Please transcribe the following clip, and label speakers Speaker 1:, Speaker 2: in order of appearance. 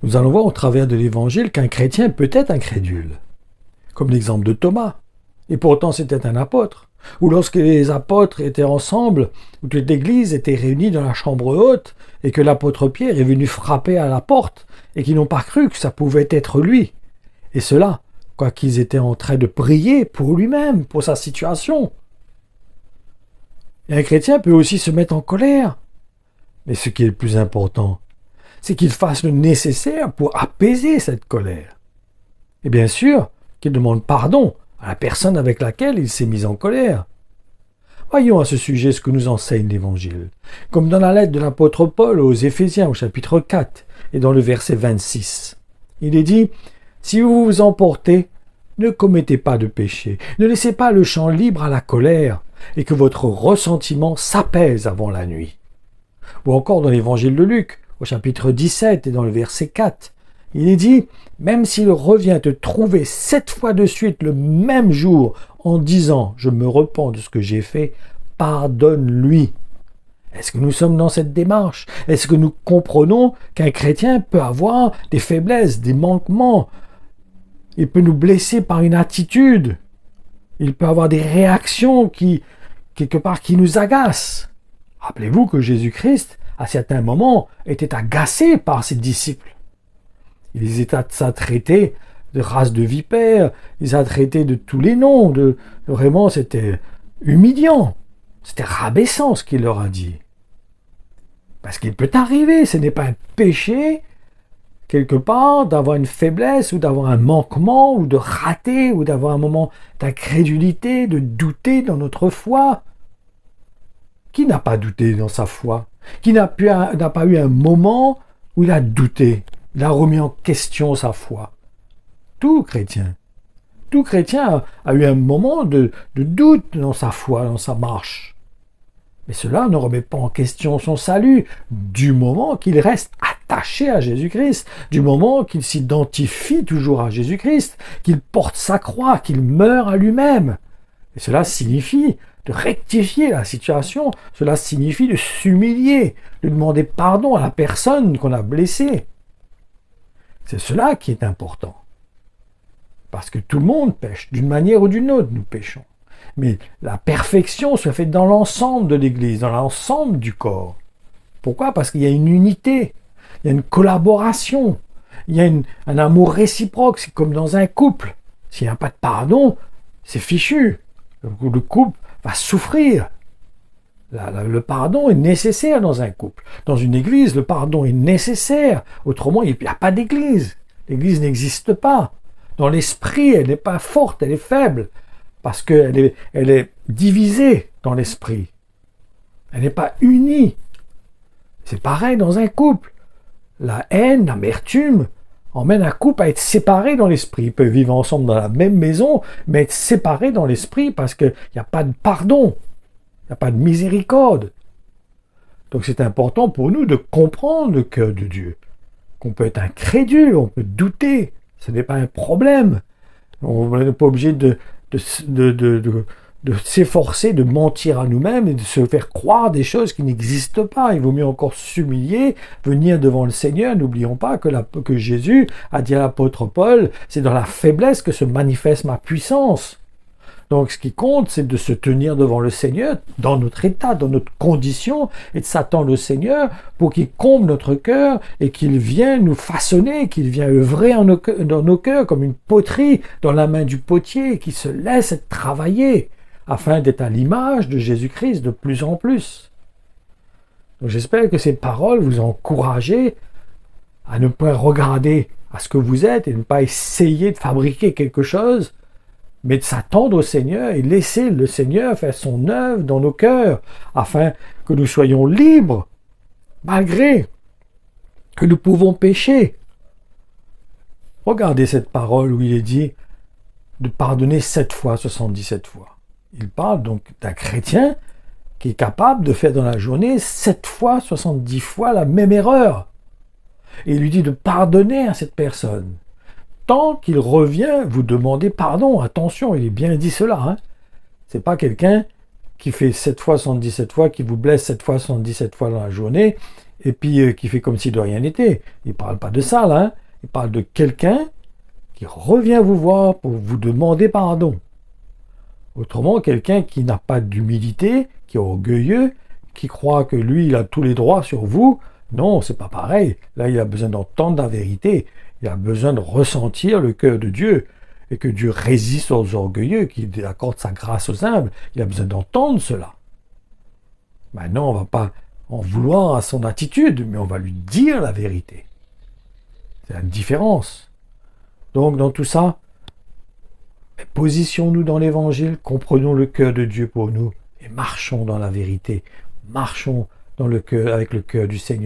Speaker 1: Nous allons voir au travers de l'Évangile qu'un chrétien peut être incrédule, comme l'exemple de Thomas. Et pourtant, c'était un apôtre. Ou lorsque les apôtres étaient ensemble, ou que l'Église était réunie dans la chambre haute, et que l'apôtre Pierre est venu frapper à la porte, et qu'ils n'ont pas cru que ça pouvait être lui. Et cela, quoiqu'ils étaient en train de prier pour lui-même, pour sa situation. Et un chrétien peut aussi se mettre en colère. Mais ce qui est le plus important, c'est qu'il fasse le nécessaire pour apaiser cette colère. Et bien sûr, qu'il demande pardon à la personne avec laquelle il s'est mis en colère. Voyons à ce sujet ce que nous enseigne l'Évangile. Comme dans la lettre de l'apôtre Paul aux Éphésiens au chapitre 4 et dans le verset 26. Il est dit « Si vous vous emportez, ne commettez pas de péché, ne laissez pas le champ libre à la colère, et que votre ressentiment s'apaise avant la nuit. » Ou encore dans l'Évangile de Luc, au chapitre 17 et dans le verset 4, il est dit « Même s'il revient te trouver 7 fois de suite le même jour en disant « Je me repens de ce que j'ai fait », pardonne-lui. » Est-ce que nous sommes dans cette démarche? Est-ce que nous comprenons qu'un chrétien peut avoir des faiblesses, des manquements? Il peut nous blesser par une attitude. Il peut avoir des réactions qui, quelque part, qui nous agacent. Rappelez-vous que Jésus-Christ, à certains moments, était agacé par ses disciples. Il les a traités de race de vipères, il les a traités de tous les noms, vraiment c'était humiliant, c'était rabaissant ce qu'il leur a dit. Parce qu'il peut arriver, ce n'est pas un péché, quelque part, d'avoir une faiblesse ou d'avoir un manquement ou de rater ou d'avoir un moment d'incrédulité, de douter dans notre foi. Qui n'a pas douté dans sa foi? Qui n'a pas eu un moment où il a douté? Il a remis en question sa foi. Tout chrétien a eu un moment de doute dans sa foi, dans sa marche. Mais cela ne remet pas en question son salut, du moment qu'il reste attaché à Jésus-Christ, du moment qu'il s'identifie toujours à Jésus-Christ, qu'il porte sa croix, qu'il meurt à lui-même. Et cela signifie de rectifier la situation, cela signifie de s'humilier, de demander pardon à la personne qu'on a blessée. C'est cela qui est important. Parce que tout le monde pêche, d'une manière ou d'une autre, nous péchons. Mais la perfection se fait dans l'ensemble de l'Église, dans l'ensemble du corps. Pourquoi? Parce qu'il y a une unité, il y a une collaboration, il y a un amour réciproque, c'est comme dans un couple. S'il n'y a pas de pardon, c'est fichu. Le couple va souffrir. Le pardon est nécessaire dans un couple. Dans une église, le pardon est nécessaire. Autrement, il n'y a pas d'église. L'église n'existe pas. Dans l'esprit, elle n'est pas forte, elle est faible. Parce qu'elle est divisée dans l'esprit. Elle n'est pas unie. C'est pareil dans un couple. La haine, l'amertume emmène un couple à être séparé dans l'esprit. Ils peuvent vivre ensemble dans la même maison, mais être séparés dans l'esprit parce qu'il n'y a pas de pardon. Il n'y a pas de miséricorde. Donc c'est important pour nous de comprendre le cœur de Dieu. Qu'on peut être incrédule, on peut douter. Ce n'est pas un problème. On n'est pas obligé de s'efforcer de mentir à nous-mêmes et de se faire croire des choses qui n'existent pas. Il vaut mieux encore s'humilier, venir devant le Seigneur. N'oublions pas que Jésus a dit à l'apôtre Paul, c'est dans la faiblesse que se manifeste ma puissance. Donc ce qui compte, c'est de se tenir devant le Seigneur dans notre état, dans notre condition, et de s'attendre au Seigneur pour qu'il comble notre cœur et qu'il vienne nous façonner, qu'il vienne œuvrer dans nos cœurs comme une poterie dans la main du potier, qui se laisse être travaillé afin d'être à l'image de Jésus-Christ de plus en plus. Donc j'espère que ces paroles vous encouragent à ne pas regarder à ce que vous êtes et ne pas essayer de fabriquer quelque chose, mais de s'attendre au Seigneur et laisser le Seigneur faire son œuvre dans nos cœurs, afin que nous soyons libres, malgré que nous pouvons pécher. Regardez cette parole où il est dit de pardonner 7 fois, 77 fois. Il parle donc d'un chrétien qui est capable de faire dans la journée 7 fois, 70 fois la même erreur. Et il lui dit de pardonner à cette personne. Tant qu'il revient, vous demandez pardon. Attention, il est bien dit cela. Hein. C'est pas quelqu'un qui fait 7 fois, 77 fois, qui vous blesse 7 fois, 77 fois dans la journée, et puis qui fait comme si de rien n'était. Il ne parle pas de ça, là. Hein. Il parle de quelqu'un qui revient vous voir pour vous demander pardon. Autrement, quelqu'un qui n'a pas d'humilité, qui est orgueilleux, qui croit que lui, il a tous les droits sur vous, non, c'est pas pareil. Là, il a besoin d'entendre la vérité. Il a besoin de ressentir le cœur de Dieu. Et que Dieu résiste aux orgueilleux, qu'il accorde sa grâce aux humbles. Il a besoin d'entendre cela. Maintenant, on ne va pas en vouloir à son attitude, mais on va lui dire la vérité. C'est une différence. Donc, dans tout ça, positionnons-nous dans l'Évangile, comprenons le cœur de Dieu pour nous et marchons dans la vérité. Marchons dans le cœur, avec le cœur du Seigneur.